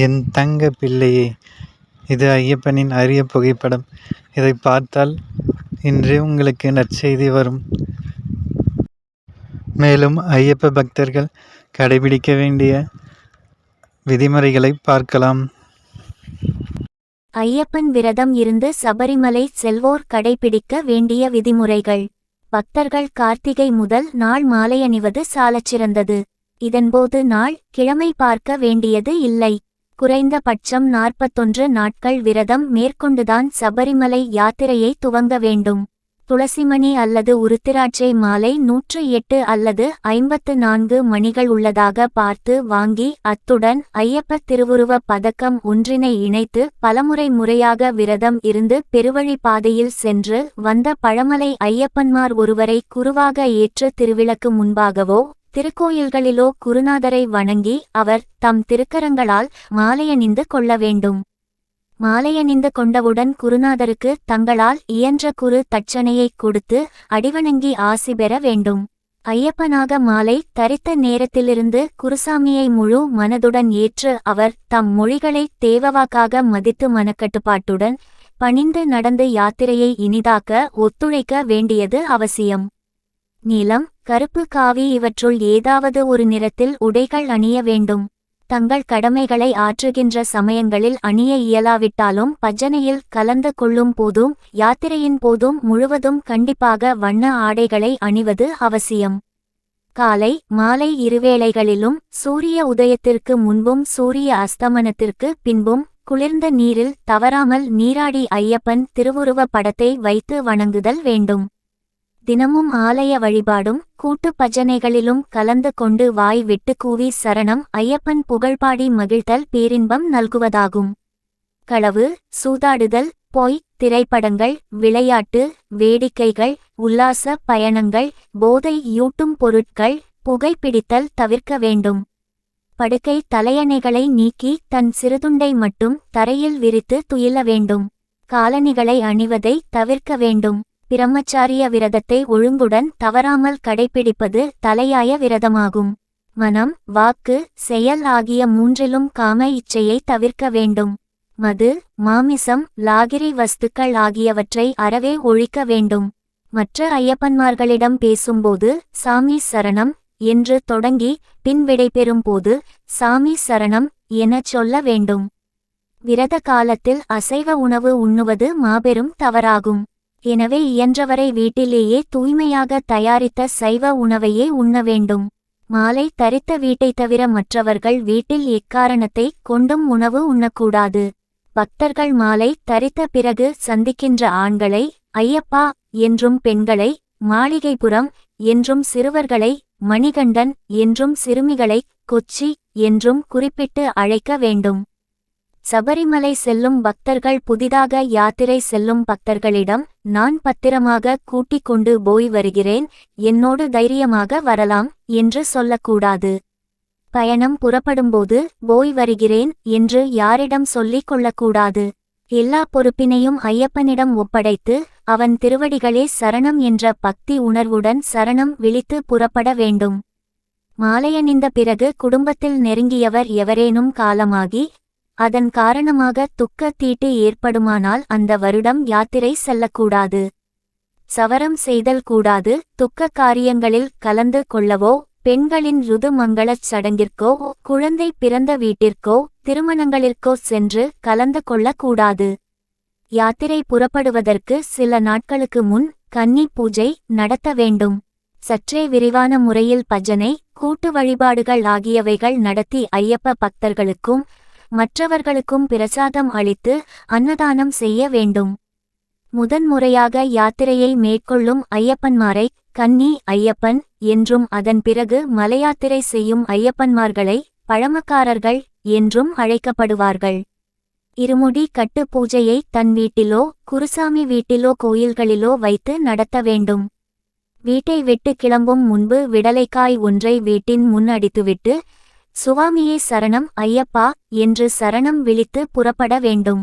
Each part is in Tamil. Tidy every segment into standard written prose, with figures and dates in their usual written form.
என் தங்க பிள்ளையே, இது ஐயப்பனின் அரிய புகைப்படம். இதை பார்த்தால் இன்றே உங்களுக்கு நற்செய்தி வரும். மேலும் ஐயப்ப பக்தர்கள் கடைபிடிக்க வேண்டிய விதிமுறைகளை பார்க்கலாம். ஐயப்பன் விரதம் இருந்து சபரிமலை செல்வோர் கடைபிடிக்க வேண்டிய விதிமுறைகள். பக்தர்கள் கார்த்திகை முதல் நாள் மாலை அணிவது சாலச் சிறந்தது. இதன்போது நாள் கிழமை பார்க்க வேண்டியது இல்லை. குறைந்த பட்சம் 41 நாட்கள் விரதம் மேற்கொண்டுதான் சபரிமலை யாத்திரையை துவங்க வேண்டும். துளசிமணி அல்லது உருத்திராட்சை மாலை 108 அல்லது 54 மணிகள் உள்ளதாக பார்த்து வாங்கி அத்துடன் ஐயப்ப திருவுருவ பதக்கம் ஒன்றினை இணைத்து பலமுறை முறையாக விரதம் இருந்து பெருவழி பாதையில் சென்று வந்த பழமலை ஐயப்பன்மார் ஒருவரை குருவாக ஏற்று திருவிளக்கு முன்பாகவோ திருக்கோயில்களிலோ குருநாதரை வணங்கி அவர் தம் திருக்கரங்களால் மாலையணிந்து கொள்ள வேண்டும். மாலையணிந்து கொண்டவுடன் குருநாதருக்கு தங்களால் இயன்ற குரு தட்சணையை கொடுத்து அடிவணங்கி ஆசி பெற வேண்டும். ஐயப்பனாக மாலை தரித்த நேரத்திலிருந்து குருசாமியை முழு மனதுடன் ஏற்று அவர் தம் மொழிகளை தேவவாக்காக மதித்து மனக்கட்டுப்பாட்டுடன் பணிந்து நடந்து யாத்திரையை இனிதாக்க ஒத்துழைக்க வேண்டியது அவசியம். நீலம், கருப்பு, காவி இவற்றுள் ஏதாவது ஒரு நிறத்தில் உடைகள் அணிய வேண்டும். தங்கள் கடமைகளை ஆற்றுகின்ற சமயங்களில் அணிய இயலாவிட்டாலும் பஜனையில் கலந்து கொள்ளும் போதும் யாத்திரையின் போதும் முழுவதும் கண்டிப்பாக வண்ண ஆடைகளை அணிவது அவசியம். காலை மாலை இருவேளைகளிலும் சூரிய உதயத்திற்கு முன்பும் சூரிய அஸ்தமனத்திற்கு பின்பும் குளிர்ந்த நீரில் தவறாமல் நீராடி ஐயப்பன் திருவுருவ படத்தை வைத்து வணங்குதல் வேண்டும். தினமும் ஆலய வழிபாடும் கூட்டு பஜனைகளிலும் கலந்து கொண்டு வாய் விட்டு கூவி சரணம் ஐயப்பன் புகழ்பாடி மகிழ்தல் பேரின்பம் நல்குவதாகும். களவு, சூதாடுதல், பொய், திரைப்படங்கள், விளையாட்டு, வேடிக்கைகள், உல்லாச பயணங்கள், போதை யூட்டும் பொருட்கள், புகைப்பிடித்தல் தவிர்க்க வேண்டும். படுக்கை தலையணைகளை நீக்கி தன் சிறுதுண்டை மட்டும் தரையில் விரித்து துயில வேண்டும். காலணிகளை அணிவதை தவிர்க்க வேண்டும். பிரம்மச்சாரிய விரதத்தை ஒழுங்குடன் தவறாமல் கடைபிடிப்பது தலையாய விரதமாகும். மனம், வாக்கு, செயல் ஆகிய மூன்றிலும் காம இச்சையை தவிர்க்க வேண்டும். மது, மாமிசம், லாகிரி வஸ்துக்கள் ஆகியவற்றை அறவே ஒழிக்க வேண்டும். மற்ற ஐயப்பன்மார்களிடம் பேசும்போது சாமி சரணம் என்று தொடங்கி பின் விடைபெறும் போது சாமி சரணம் எனச் சொல்ல வேண்டும். விரத காலத்தில் அசைவ உணவு உண்ணுவது மாபெரும் தவறாகும். எனவே இயன்றவரை வீட்டிலேயே தூய்மையாக தயாரித்த சைவ உணவையே உண்ண வேண்டும். மாலை தரித்த வீட்டை தவிர மற்றவர்கள் வீட்டில் எக்காரணத்தை கொண்டும் உணவு உண்ணக்கூடாது. பக்தர்கள் மாலை தரித்த பிறகு சந்திக்கின்ற ஆண்களை ஐயப்பா என்றும் பெண்களை மாளிகைபுரம் என்றும் சிறுவர்களை மணிகண்டன் என்றும் சிறுமிகளை கொச்சி என்றும் குறிப்பிட்டு அழைக்க வேண்டும். சபரிமலை செல்லும் பக்தர்கள் புதிதாக யாத்திரை செல்லும் பக்தர்களிடம் நான் பத்திரமாக கூட்டிக் கொண்டு போய் வருகிறேன், என்னோடு தைரியமாக வரலாம் என்று சொல்லக்கூடாது. பயணம் புறப்படும்போது போய் வருகிறேன் என்று யாரிடம் சொல்லிக் கொள்ளக்கூடாது. எல்லா பொறுப்பினையும் ஐயப்பனிடம் ஒப்படைத்து அவன் திருவடிகளே சரணம் என்ற பக்தி உணர்வுடன் சரணம் விழித்து புறப்பட வேண்டும். மாலையணிந்த பிறகு குடும்பத்தில் நெருங்கியவர் எவரேனும் காலமாகி அதன் காரணமாக துக்க தீட்டு ஏற்படுமானால் அந்த வருடம் யாத்திரை செல்லக்கூடாது. சவரம் செய்தல் கூடாது. துக்க காரியங்களில் கலந்து கொள்ளவோ பெண்களின் ருது மங்களச் சடங்கிற்கோ குழந்தை பிறந்த வீட்டிற்கோ திருமணங்களிற்கோ சென்று கலந்து கொள்ளக்கூடாது. யாத்திரை புறப்படுவதற்கு சில நாட்களுக்கு முன் கன்னி பூஜை நடத்த வேண்டும். சற்றே விரிவான முறையில் பஜனை, கூட்டு வழிபாடுகள் ஆகியவைகள் நடத்தி ஐயப்ப பக்தர்களுக்கும் மற்றவர்களுக்கும் பிரசாதம் அளித்து அன்னதானம் செய்ய வேண்டும். முதன்முறையாக யாத்திரையை மேற்கொள்ளும் ஐயப்பன்மாரை கன்னி ஐயப்பன் என்றும் அதன் பிறகு மலையாத்திரை செய்யும் ஐயப்பன்மார்களை பழமக்காரர்கள் என்றும் அழைக்கப்படுவார்கள். இருமுடி கட்டு பூஜையை தன் வீட்டிலோ குருசாமி வீட்டிலோ கோயில்களிலோ வைத்து நடத்த வேண்டும். வீட்டை விட்டு கிளம்பும் முன்பு விடலைக்காய் ஒன்றை வீட்டின் முன் அடித்துவிட்டு சுவாமியே சரணம் ஐயப்பா என்று சரணம் விழித்து புறப்பட வேண்டும்.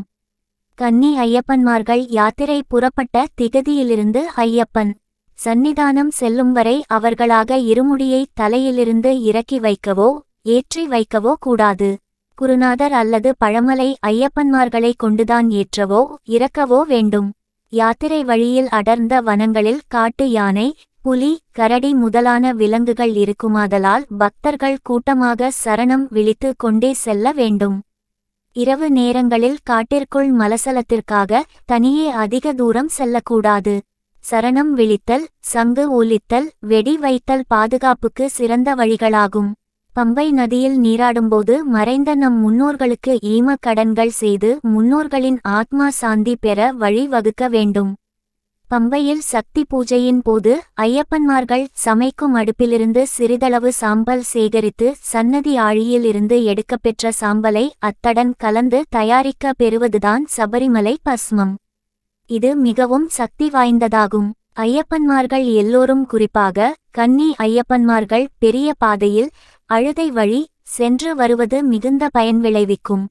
கன்னி ஐயப்பன்மார்கள் யாத்திரை புறப்பட்ட திகதியிலிருந்து ஐயப்பன் சந்நிதானம் செல்லும் வரை அவர்களாக இருமுடியை தலையிலிருந்து இறக்கி வைக்கவோ ஏற்றி வைக்கவோ கூடாது. குருநாதர் அல்லது பழமலை ஐயப்பன்மார்களை கொண்டுதான் ஏற்றவோ இறக்கவோ வேண்டும். யாத்திரை வழியில் அடர்ந்த வனங்களில் காட்டு யானை, புலி, கரடி முதலான விலங்குகள் இருக்குமாதலால் பக்தர்கள் கூட்டமாக சரணம் விழித்து கொண்டே செல்ல வேண்டும். இரவு நேரங்களில் காட்டிற்குள் மலசலத்திற்காக தனியே அதிக தூரம் செல்லக்கூடாது. சரணம் விழித்தல், சங்கு ஒலித்தல், வெடி வைத்தல் பாதுகாப்புக்கு சிறந்த வழிகளாகும். பம்பை நதியில் நீராடும்போது மறைந்த நம் முன்னோர்களுக்கு ஈம கடன்கள் செய்து முன்னோர்களின் ஆத்மா சாந்தி பெற வழி வகுக்க வேண்டும். பம்பையில் சக்தி பூஜையின் போது ஐயப்பன்மார்கள் சமைக்கும் அடுப்பிலிருந்து சிறிதளவு சாம்பல் சேகரித்து சன்னதி ஆழியில் இருந்து எடுக்கப்பெற்ற சாம்பலை அத்தடன் கலந்து தயாரிக்க பெறுவதுதான் சபரிமலை பஸ்மம். இது மிகவும் சக்தி வாய்ந்ததாகும். ஐயப்பன்மார்கள் எல்லோரும், குறிப்பாக கன்னி ஐயப்பன்மார்கள் பெரிய பாதையில் அழுதை வழி சென்று வருவது மிகுந்த பயன் விளைவிக்கும்.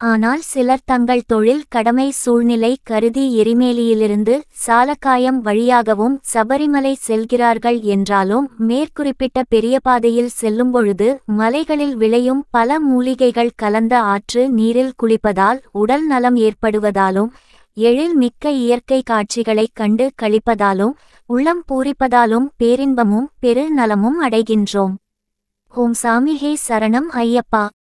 ஆனால் சிலர் தங்கள் தொழில் கடமை சூழ்நிலை கருதி எரிமேலியிலிருந்து சாலக்காயம் வழியாகவும் சபரிமலை செல்கிறார்கள் என்றாலும் மேற்குறிப்பிட்ட பெரிய பாதையில் செல்லும்பொழுது மலைகளில் விளையும் பல மூலிகைகள் கலந்த ஆற்று நீரில் குளிப்பதால் உடல் நலம் ஏற்படுவதாலும் எழில் மிக்க இயற்கை காட்சிகளைக் கண்டு களிப்பதாலும் உள்ளம் பூரிப்பதாலும் பேரின்பமும் பெரு நலமும் அடைகின்றோம். ஓம் சாமிஹே சரணம் ஐயப்பா.